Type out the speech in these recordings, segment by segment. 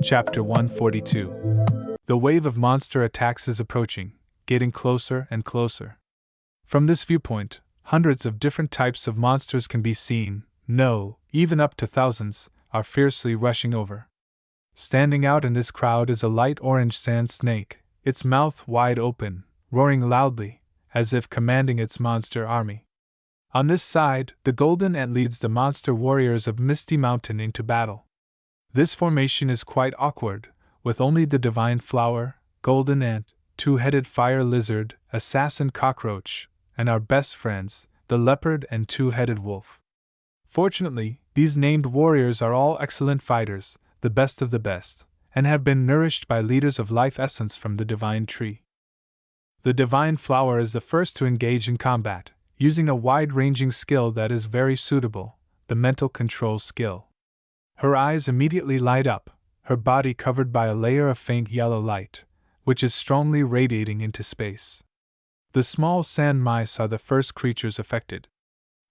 Chapter 142. The wave of monster attacks is approaching, getting closer and closer. From this viewpoint, hundreds of different types of monsters can be seen, even up to thousands, are fiercely rushing over. Standing out in this crowd is a light orange sand snake, its mouth wide open, roaring loudly, as if commanding its monster army. On this side, the golden ant leads the monster warriors of Misty Mountain into battle. This formation is quite awkward, with only the divine flower, golden ant, two-headed fire lizard, assassin cockroach, and our best friends, the leopard and two-headed wolf. Fortunately, these named warriors are all excellent fighters, the best of the best, and have been nourished by leaders of life essence from the divine tree. The divine flower is the first to engage in combat, using a wide-ranging skill that is very suitable, the mental control skill. Her eyes immediately light up, her body covered by a layer of faint yellow light, which is strongly radiating into space. The small sand mice are the first creatures affected.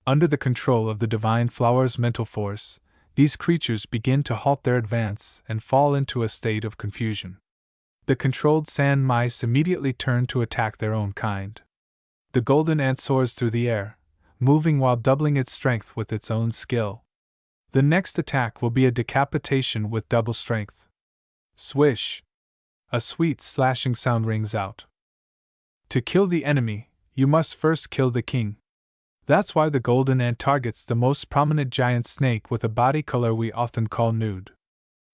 Under the control of the divine flower's mental force, these creatures begin to halt their advance and fall into a state of confusion. The controlled sand mice immediately turn to attack their own kind. The golden ant soars through the air, moving while doubling its strength with its own skill. The next attack will be a decapitation with double strength. Swish! A sweet slashing sound rings out. To kill the enemy, you must first kill the king. That's why the golden ant targets the most prominent giant snake with a body color we often call nude.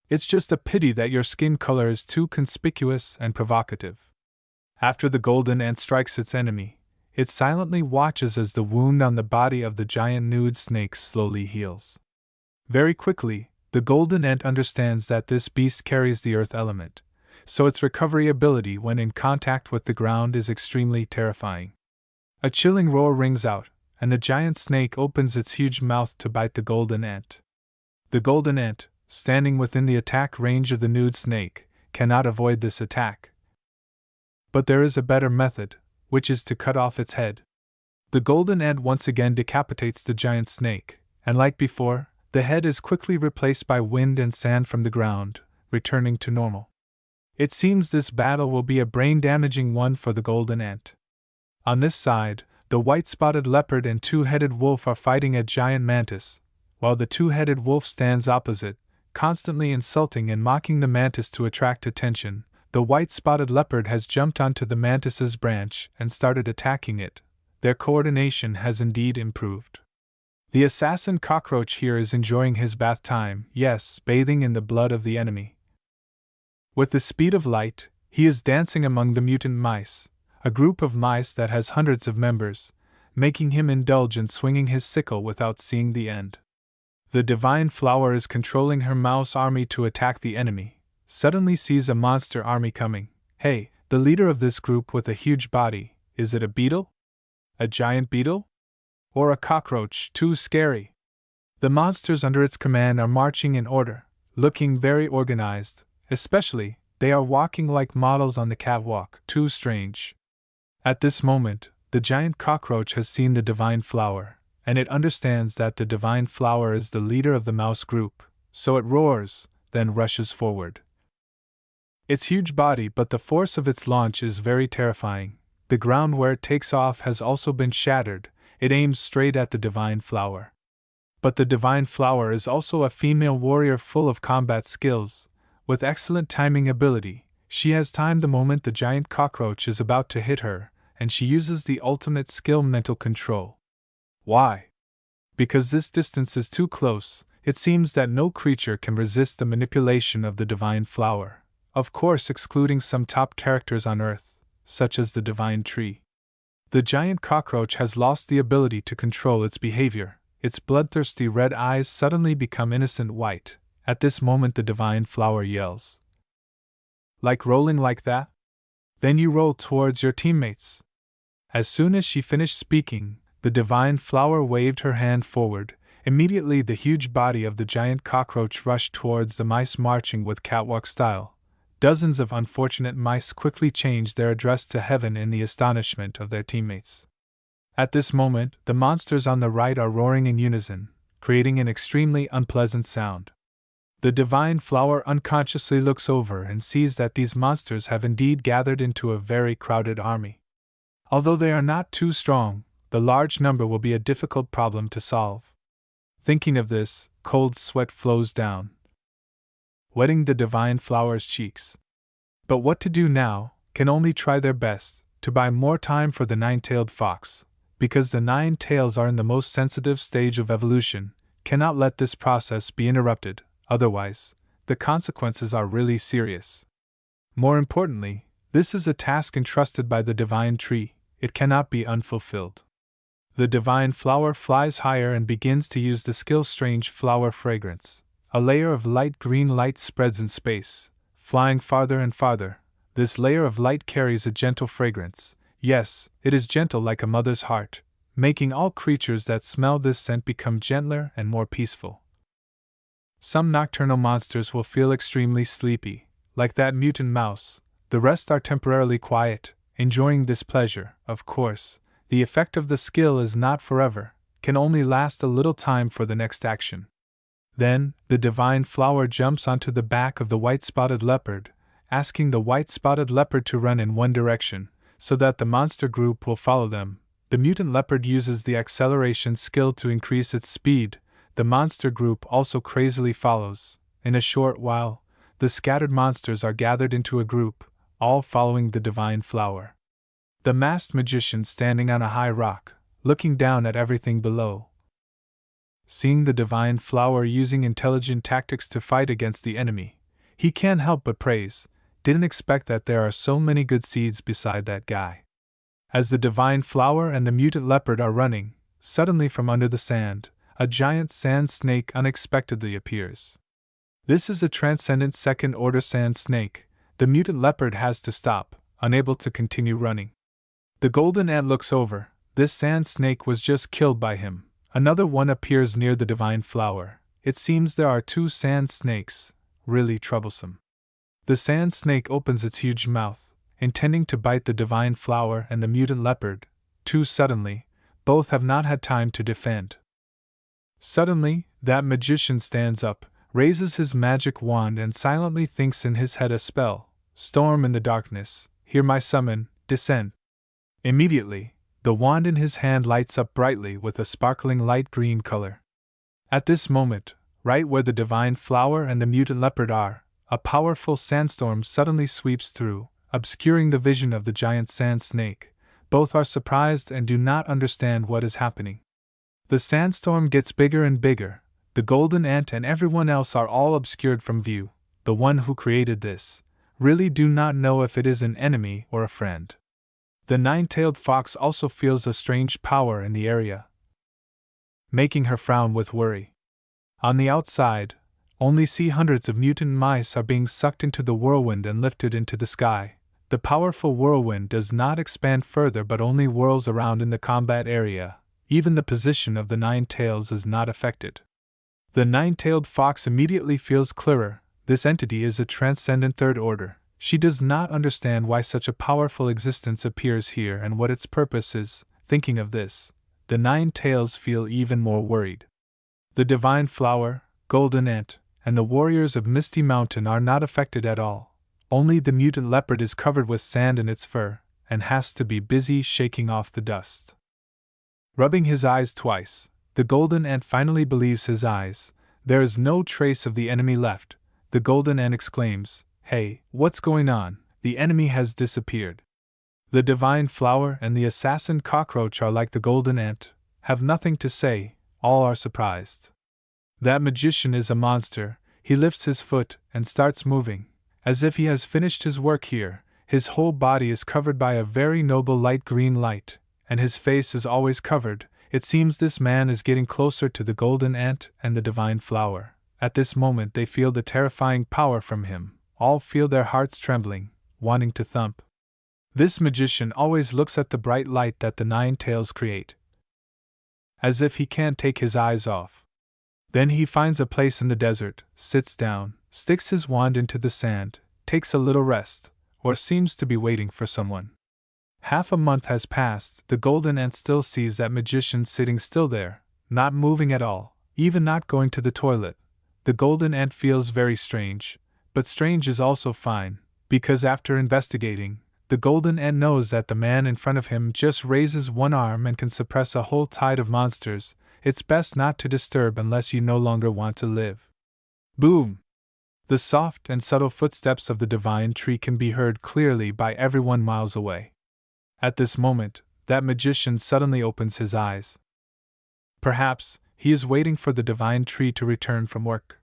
It's just a pity that your skin color is too conspicuous and provocative. After the golden ant strikes its enemy, it silently watches as the wound on the body of the giant nude snake slowly heals. Very quickly, the golden ant understands that this beast carries the earth element, so its recovery ability when in contact with the ground is extremely terrifying. A chilling roar rings out, and the giant snake opens its huge mouth to bite the golden ant. The golden ant, standing within the attack range of the nude snake, cannot avoid this attack. But there is a better method, which is to cut off its head. The golden ant once again decapitates the giant snake, and like before, the head is quickly replaced by wind and sand from the ground, returning to normal. It seems this battle will be a brain-damaging one for the golden ant. On this side, the white-spotted leopard and two-headed wolf are fighting a giant mantis, while the two-headed wolf stands opposite, constantly insulting and mocking the mantis to attract attention. The white-spotted leopard has jumped onto the mantis's branch and started attacking it. Their coordination has indeed improved. The assassin cockroach here is enjoying his bath time, yes, bathing in the blood of the enemy. With the speed of light, he is dancing among the mutant mice, a group of mice that has hundreds of members, making him indulge in swinging his sickle without seeing the end. The divine flower is controlling her mouse army to attack the enemy, suddenly sees a monster army coming. Hey, the leader of this group with a huge body, is it a beetle? A giant beetle? Or a cockroach, too scary? The monsters under its command are marching in order, looking very organized, especially, they are walking like models on the catwalk, too strange. At this moment, the giant cockroach has seen the divine flower, and it understands that the divine flower is the leader of the mouse group, so it roars, then rushes forward. Its huge body but the force of its launch is very terrifying. The ground where it takes off has also been shattered. It aims straight at the divine flower. But the divine flower is also a female warrior full of combat skills, with excellent timing ability. She has timed the moment the giant cockroach is about to hit her, and she uses the ultimate skill, mental control. Why? Because this distance is too close. It seems that no creature can resist the manipulation of the divine flower, of course excluding some top characters on Earth, such as the divine tree. The giant cockroach has lost the ability to control its behavior. Its bloodthirsty red eyes suddenly become innocent white. At this moment the divine flower yells. Like rolling like that? Then you roll towards your teammates. As soon as she finished speaking, the divine flower waved her hand forward. Immediately the huge body of the giant cockroach rushed towards the mice marching with catwalk style. Dozens of unfortunate mice quickly changed their address to heaven in the astonishment of their teammates. At this moment, the monsters on the right are roaring in unison, creating an extremely unpleasant sound. The divine flower unconsciously looks over and sees that these monsters have indeed gathered into a very crowded army. Although they are not too strong, the large number will be a difficult problem to solve. Thinking of this, cold sweat flows down, wetting the divine flower's cheeks. But what to do now? Can only try their best to buy more time for the nine-tailed fox, because the nine tails are in the most sensitive stage of evolution, cannot let this process be interrupted, otherwise, the consequences are really serious. More importantly, this is a task entrusted by the divine tree, it cannot be unfulfilled. The divine flower flies higher and begins to use the skill strange flower fragrance. A layer of light green light spreads in space, flying farther and farther. This layer of light carries a gentle fragrance. Yes, it is gentle like a mother's heart, making all creatures that smell this scent become gentler and more peaceful. Some nocturnal monsters will feel extremely sleepy, like that mutant mouse. The rest are temporarily quiet, enjoying this pleasure. Of course, the effect of the skill is not forever, can only last a little time for the next action. Then, the divine flower jumps onto the back of the white-spotted leopard, asking the white-spotted leopard to run in one direction, so that the monster group will follow them. The mutant leopard uses the acceleration skill to increase its speed. The monster group also crazily follows. In a short while, the scattered monsters are gathered into a group, all following the divine flower. The masked magician standing on a high rock, looking down at everything below. Seeing the divine flower using intelligent tactics to fight against the enemy, he can't help but praise. Didn't expect that there are so many good seeds beside that guy. As the divine flower and the mutant leopard are running, suddenly from under the sand, a giant sand snake unexpectedly appears. This is a transcendent second-order sand snake. The mutant leopard has to stop, unable to continue running. The golden ant looks over. This sand snake was just killed by him. Another one appears near the divine flower. It seems there are two sand snakes, really troublesome. The sand snake opens its huge mouth, intending to bite the divine flower and the mutant leopard. Too suddenly, both have not had time to defend. Suddenly, that magician stands up, raises his magic wand and silently thinks in his head a spell. Storm in the darkness, hear my summon, descend. Immediately, the wand in his hand lights up brightly with a sparkling light green color. At this moment, right where the divine flower and the mutant leopard are, a powerful sandstorm suddenly sweeps through, obscuring the vision of the giant sand snake. Both are surprised and do not understand what is happening. The sandstorm gets bigger and bigger. The golden ant and everyone else are all obscured from view. The one who created this really do not know if it is an enemy or a friend. The nine-tailed fox also feels a strange power in the area, making her frown with worry. On the outside, only see hundreds of mutant mice are being sucked into the whirlwind and lifted into the sky. The powerful whirlwind does not expand further but only whirls around in the combat area. Even the position of the nine tails is not affected. The nine-tailed fox immediately feels clearer. This entity is a transcendent third order. She does not understand why such a powerful existence appears here and what its purpose is. Thinking of this, the nine tails feel even more worried. The divine flower, golden ant, and the warriors of Misty Mountain are not affected at all. Only the mutant leopard is covered with sand in its fur, and has to be busy shaking off the dust. Rubbing his eyes twice, the golden ant finally believes his eyes. There is no trace of the enemy left. The golden ant exclaims, "Hey, what's going on? The enemy has disappeared." The divine flower and the assassin cockroach are like the golden ant, have nothing to say, all are surprised. That magician is a monster. He lifts his foot and starts moving, as if he has finished his work here. His whole body is covered by a very noble light green light, and his face is always covered. It seems this man is getting closer to the golden ant and the divine flower. At this moment they feel the terrifying power from him. All feel their hearts trembling, wanting to thump. This magician always looks at the bright light that the nine tails create, as if he can't take his eyes off. Then he finds a place in the desert, sits down, sticks his wand into the sand, takes a little rest, or seems to be waiting for someone. Half a month has passed. The golden ant still sees that magician sitting still there, not moving at all, even not going to the toilet. The golden ant feels very strange, but strange is also fine, because after investigating, the golden ant knows that the man in front of him just raises one arm and can suppress a whole tide of monsters. It's best not to disturb unless you no longer want to live. Boom! The soft and subtle footsteps of the divine tree can be heard clearly by everyone miles away. At this moment, that magician suddenly opens his eyes. Perhaps he is waiting for the divine tree to return from work.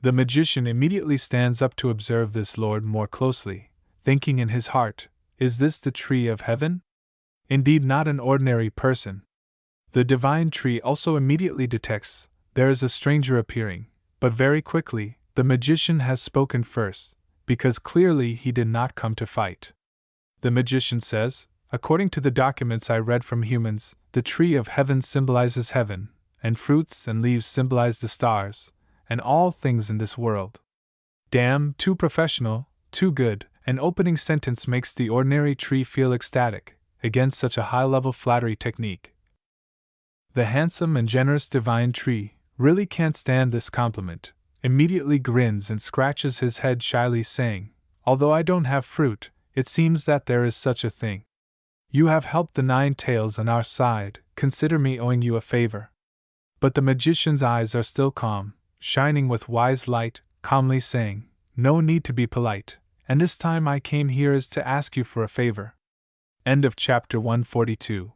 The magician immediately stands up to observe this lord more closely, thinking in his heart, "Is this the tree of heaven? Indeed, not an ordinary person." The divine tree also immediately detects there is a stranger appearing, but very quickly, the magician has spoken first, because clearly he did not come to fight. The magician says, "According to the documents I read from humans, the tree of heaven symbolizes heaven, and fruits and leaves symbolize the stars, and all things in this world." Damn, too professional, too good. An opening sentence makes the ordinary tree feel ecstatic against such a high-level flattery technique. The handsome and generous divine tree really can't stand this compliment, immediately grins and scratches his head shyly, saying, "Although I don't have fruit, it seems that there is such a thing. You have helped the 9 tails on our side, consider me owing you a favor." But the magician's eyes are still calm, shining with wise light, calmly saying, "No need to be polite, and this time I came here is to ask you for a favor." End of chapter 142.